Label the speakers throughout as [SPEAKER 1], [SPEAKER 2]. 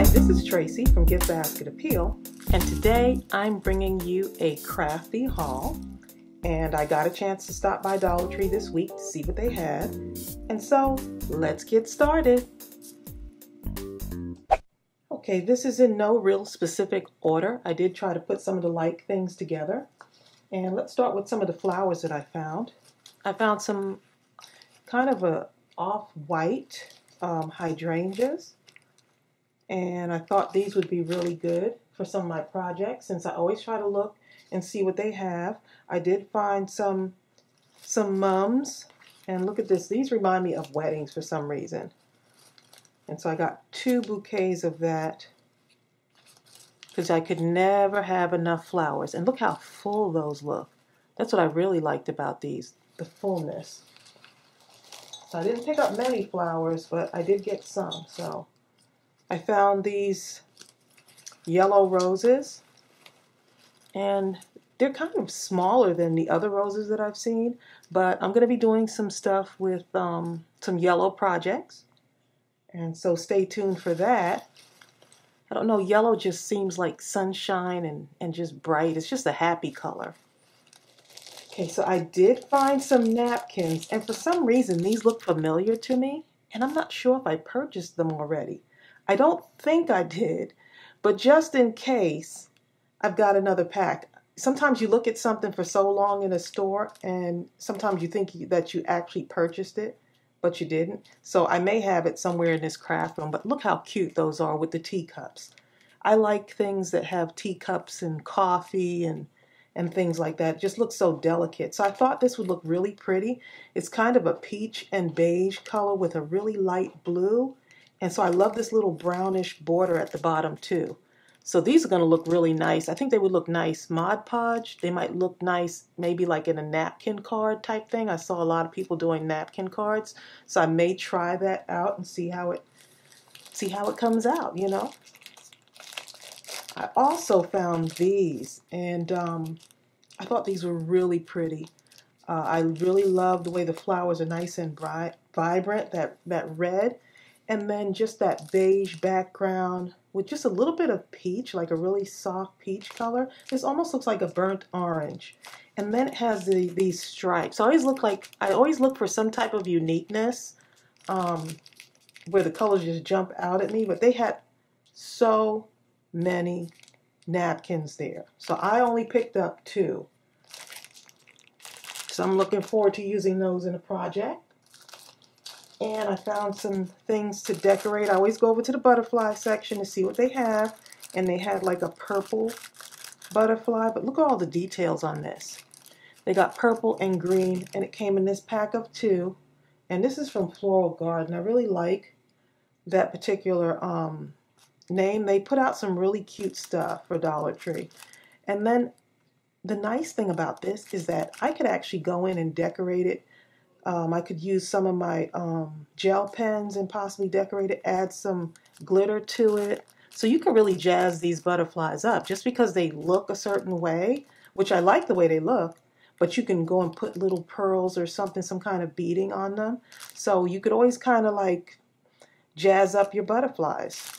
[SPEAKER 1] Hi, this is Tracy from GiftBasketappeal, and today I'm bringing you a Crafty haul. And I got a chance to stop by Dollar Tree this week to see what they had. And so, let's get started. Okay, this is in no real specific order. I did try to put some of the like things together. And let's start with some of the flowers that I found. I found some kind of a off-white hydrangeas. And I thought these would be really good for some of my projects, since I always try to look and see what they have. I did find some mums, and look at this. These remind me of weddings for some reason. And so I got 2 bouquets of that because I could never have enough flowers. And look how full those look. That's what I really liked about these, the fullness. So I didn't pick up many flowers, but I did get some. So I found these yellow roses, and they're kind of smaller than the other roses that I've seen, but I'm going to be doing some stuff with some yellow projects, and so stay tuned for that. I don't know, yellow just seems like sunshine and just bright. It's just a happy color. Okay, so I did find some napkins, and for some reason these look familiar to me, and I'm not sure if I purchased them already. I don't think I did, but just in case, I've got another pack. Sometimes you look at something for so long in a store, and sometimes you think that you actually purchased it, but you didn't. So I may have it somewhere in this craft room, but look how cute those are with the teacups. I like things that have teacups and coffee and things like that. It just looks so delicate. So I thought this would look really pretty. It's kind of a peach and beige color with a really light blue. And so I love this little brownish border at the bottom too. So these are going to look really nice. I think they would look nice Mod Podge. They might look nice maybe like in a napkin card type thing. I saw a lot of people doing napkin cards. So I may try that out and see how it comes out, you know. I also found these, and I thought these were really pretty. I really love the way the flowers are nice and bright, vibrant, that red. And then just that beige background with just a little bit of peach, like a really soft peach color. This almost looks like a burnt orange. And then it has these stripes. I always look for some type of uniqueness where the colors just jump out at me. But they had so many napkins there. So I only picked up 2. So I'm looking forward to using those in a project. And I found some things to decorate. I always go over to the butterfly section to see what they have. And they had like a purple butterfly. But look at all the details on this. They got purple and green. And it came in this pack of 2. And this is from Floral Garden. I really like that particular name. They put out some really cute stuff for Dollar Tree. And then the nice thing about this is that I could actually go in and decorate it. I could use some of my gel pens and possibly decorate it, add some glitter to it. So you can really jazz these butterflies up just because they look a certain way, which I like the way they look, but you can go and put little pearls or something, some kind of beading on them. So you could always kind of like jazz up your butterflies.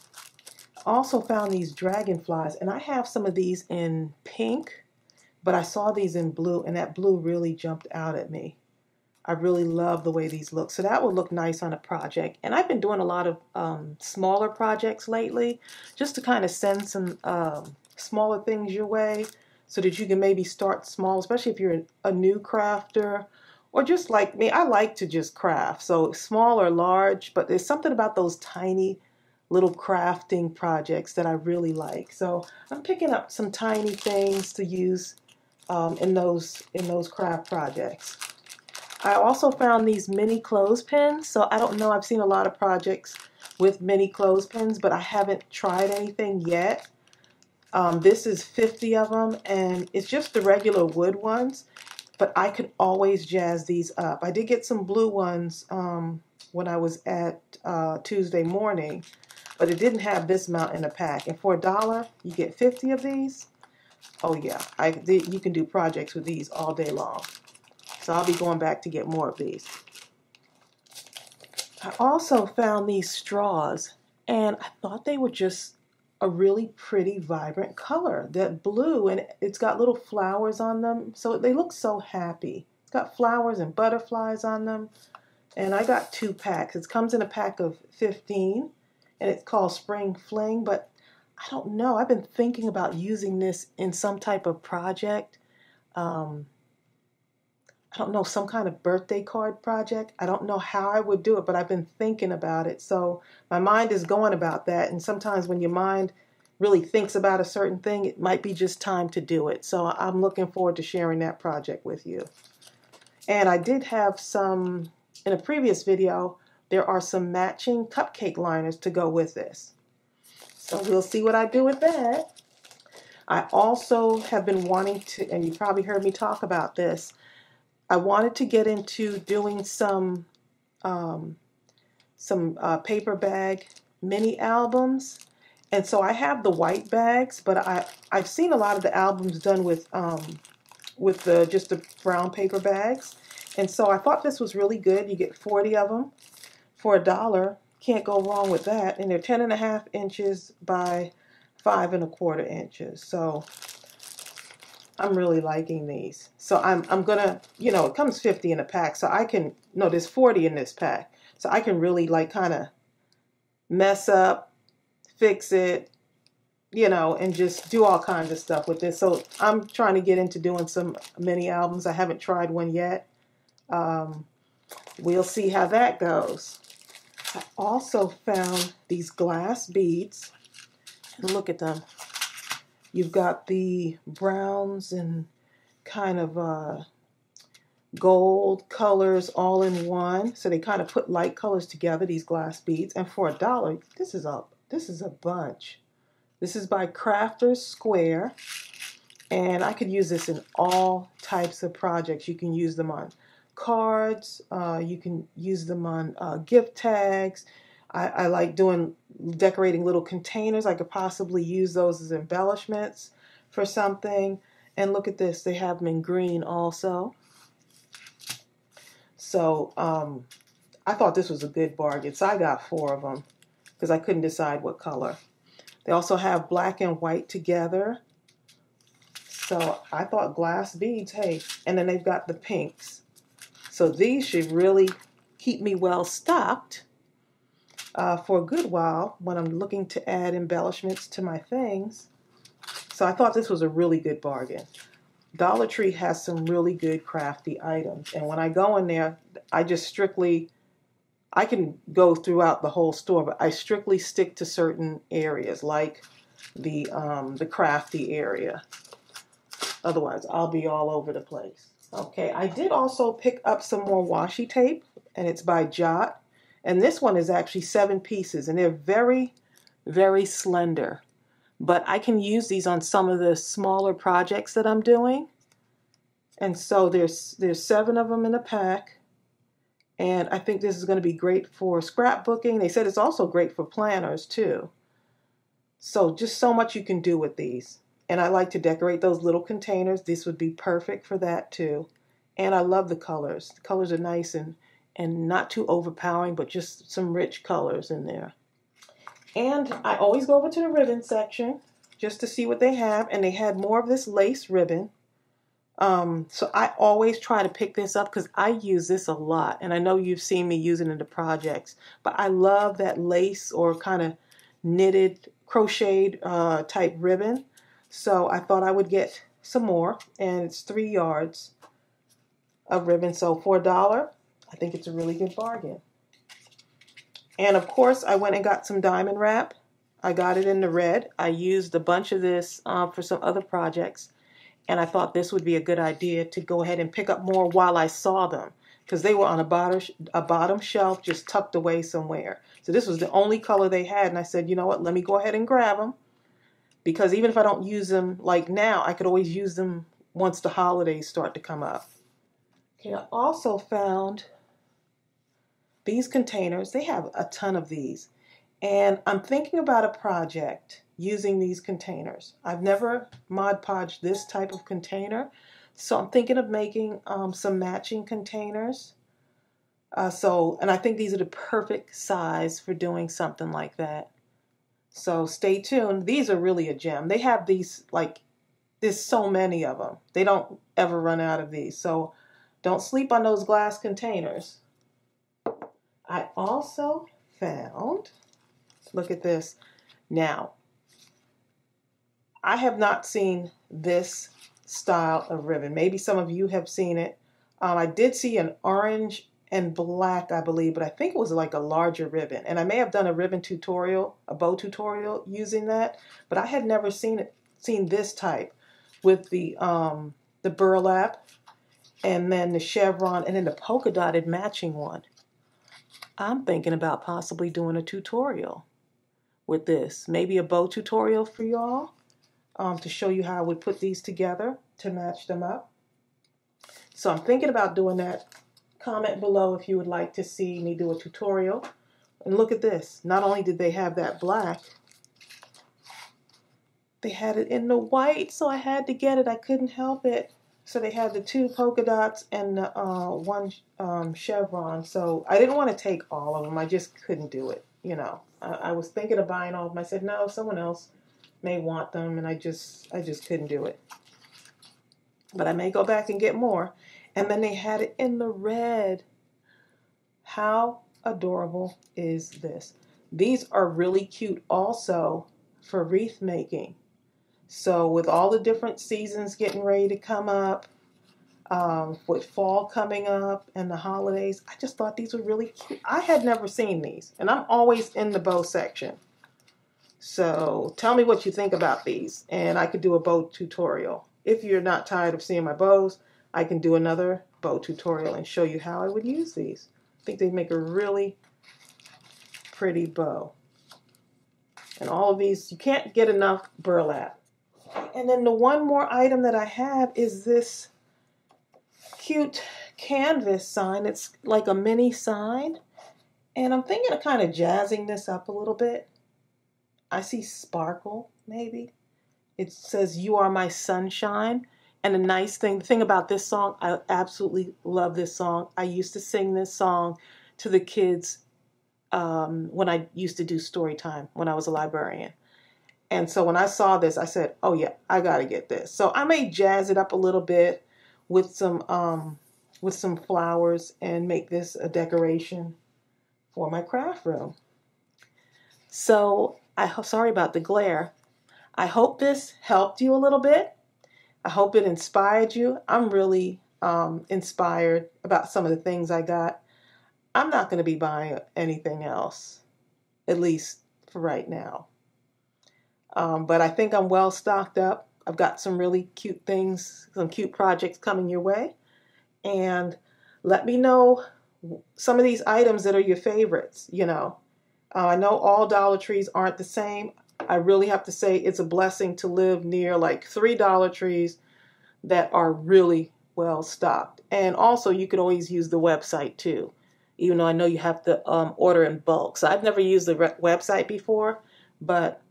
[SPEAKER 1] I also found these dragonflies, and I have some of these in pink, but I saw these in blue, and that blue really jumped out at me. I really love the way these look. So that would look nice on a project. And I've been doing a lot of smaller projects lately just to kind of send some smaller things your way so that you can maybe start small, especially if you're a new crafter or just like me. I like to just craft. So small or large, but there's something about those tiny little crafting projects that I really like. So I'm picking up some tiny things to use in those craft projects. I also found these mini clothespins. So I don't know, I've seen a lot of projects with mini clothespins, but I haven't tried anything yet. This is 50 of them, and it's just the regular wood ones, but I could always jazz these up. I did get some blue ones when I was at Tuesday morning, but it didn't have this amount in a pack. And for $1, you get 50 of these. Oh yeah, you can do projects with these all day long. So I'll be going back to get more of these. I also found these straws, And I thought they were just a really pretty, vibrant color. That blue, and it's got little flowers on them, so they look so happy. It's got flowers and butterflies on them. And I got 2 packs. It comes in a pack of 15, and it's called Spring Fling, but I don't know. I've been thinking about using this in some type of project. Um, I don't know, some kind of birthday card project. I don't know how I would do it, but I've been thinking about it. So my mind is going about that. And sometimes when your mind really thinks about a certain thing, it might be just time to do it. So I'm looking forward to sharing that project with you. And I did have some, in a previous video, there are some matching cupcake liners to go with this. So we'll see what I do with that. I also have been wanting to, and you probably heard me talk about this, I wanted to get into doing some paper bag mini albums. And so I have the white bags, but I've seen a lot of the albums done with just the brown paper bags. And so I thought this was really good. You get 40 of them for $1. Can't go wrong with that. And they're 10.5 inches by 5.25 inches. So I'm really liking these. So I'm gonna, it comes 50 in a pack, so I can, no, there's 40 in this pack. So I can really like kind of mess up, fix it, and just do all kinds of stuff with this. So I'm trying to get into doing some mini albums. I haven't tried one yet. We'll see how that goes. I also found these glass beads. Look at them. You've got the browns and kind of gold colors all in one. So they kind of put light colors together, these glass beads. And for $1, this is a bunch. This is by Crafter's Square. And I could use this in all types of projects. You can use them on cards. You can use them on gift tags. I like decorating little containers. I could possibly use those as embellishments for something. And look at this. They have them in green also. So I thought this was a good bargain. So I got 4 of them because I couldn't decide what color. They also have black and white together. So I thought glass beads, hey. And then they've got the pinks. So these should really keep me well stocked for a good while when I'm looking to add embellishments to my things. So I thought this was a really good bargain. Dollar Tree has some really good crafty items. And when I go in there, I can go throughout the whole store, but I strictly stick to certain areas like the crafty area. Otherwise, I'll be all over the place. Okay, I did also pick up some more washi tape, and it's by Jot. And this one is actually 7 pieces, and they're very, very slender. But I can use these on some of the smaller projects that I'm doing. And so there's 7 of them in a pack. And I think this is going to be great for scrapbooking. They said it's also great for planners too. So just so much you can do with these. And I like to decorate those little containers. This would be perfect for that too. And I love the colors. The colors are nice and not too overpowering, but just some rich colors in there. And I always go over to the ribbon section just to see what they have. And they had more of this lace ribbon. So I always try to pick this up because I use this a lot. And I know you've seen me using it in the projects. But I love that lace or kind of knitted, crocheted type ribbon. So I thought I would get some more. And it's 3 yards of ribbon. So for $1, I think it's a really good bargain. And of course, I went and got some diamond wrap. I got it in the red. I used a bunch of this for some other projects. And I thought this would be a good idea to go ahead and pick up more while I saw them. Because they were on a bottom shelf just tucked away somewhere. So this was the only color they had. And I said, you know what, let me go ahead and grab them. Because even if I don't use them like now, I could always use them once the holidays start to come up. Okay, I also found these containers. They have a ton of these. And I'm thinking about a project using these containers. I've never Mod Podged this type of container. So I'm thinking of making some matching containers. And I think these are the perfect size for doing something like that. So stay tuned. These are really a gem. They have these, like, there's so many of them. They don't ever run out of these. So don't sleep on those glass containers. I also found, look at this. Now, I have not seen this style of ribbon. Maybe some of you have seen it. I did see an orange and black, I believe, but I think it was like a larger ribbon. And I may have done a ribbon tutorial, a bow tutorial using that, but I had never seen this type with the burlap and then the chevron and then the polka dotted matching one. I'm thinking about possibly doing a tutorial with this. Maybe a bow tutorial for y'all to show you how I would put these together to match them up. So I'm thinking about doing that. Comment below if you would like to see me do a tutorial. And look at this. Not only did they have that black, they had it in the white, so I had to get it. I couldn't help it. So they had the 2 polka dots and the 1 chevron. So I didn't want to take all of them. I just couldn't do it. You know, I was thinking of buying all of them. I said, no, someone else may want them, and I just couldn't do it. But I may go back and get more. And then they had it in the red. How adorable is this? These are really cute also for wreath making. So with all the different seasons getting ready to come up, with fall coming up and the holidays, I just thought these were really cute. I had never seen these, and I'm always in the bow section. So tell me what you think about these, and I could do a bow tutorial. If you're not tired of seeing my bows, I can do another bow tutorial and show you how I would use these. I think they make a really pretty bow. And all of these, you can't get enough burlap. And then the one more item that I have is this cute canvas sign. It's like a mini sign. And I'm thinking of kind of jazzing this up a little bit. I see sparkle, maybe. It says, "You are my sunshine." And the thing about this song, I absolutely love this song. I used to sing this song to the kids when I used to do story time when I was a librarian. And so when I saw this, I said, oh yeah, I gotta get this. So I may jazz it up a little bit with some flowers and make this a decoration for my craft room. So sorry about the glare. I hope this helped you a little bit. I hope it inspired you. I'm really inspired about some of the things I got. I'm not going to be buying anything else, at least for right now. But I think I'm well stocked up. I've got some really cute things, some cute projects coming your way. And let me know some of these items that are your favorites, you know. I know all Dollar Trees aren't the same. I really have to say it's a blessing to live near like 3 Dollar Trees that are really well stocked. And also you could always use the website too, even though I know you have to order in bulk. So I've never used the website before, but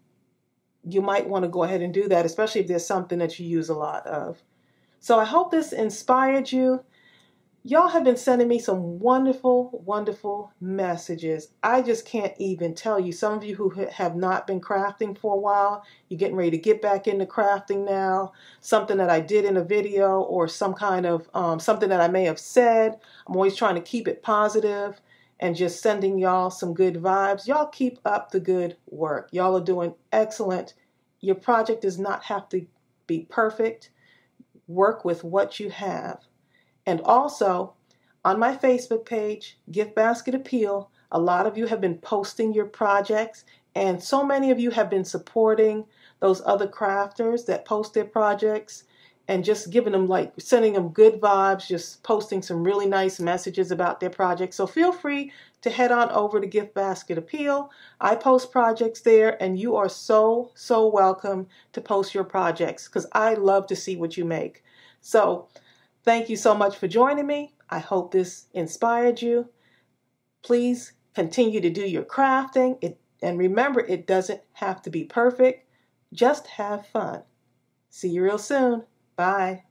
[SPEAKER 1] you might want to go ahead and do that, especially if there's something that you use a lot of. So I hope this inspired you. Y'all have been sending me some wonderful, wonderful messages. I just can't even tell you. Some of you who have not been crafting for a while, you're getting ready to get back into crafting now. Something that I did in a video or some kind of something that I may have said. I'm always trying to keep it positive and just sending y'all some good vibes. Y'all keep up the good work. Y'all are doing excellent. Your project does not have to be perfect. Work with what you have. And also, on my Facebook page, Gift Basket Appeal, a lot of you have been posting your projects, and so many of you have been supporting those other crafters that post their projects and just giving them, like, sending them good vibes, just posting some really nice messages about their projects. So feel free to head on over to Gift Basket Appeal. I post projects there, and you are so, so welcome to post your projects because I love to see what you make. So thank you so much for joining me. I hope this inspired you. Please continue to do your crafting. And remember, it doesn't have to be perfect. Just have fun. See you real soon. Bye.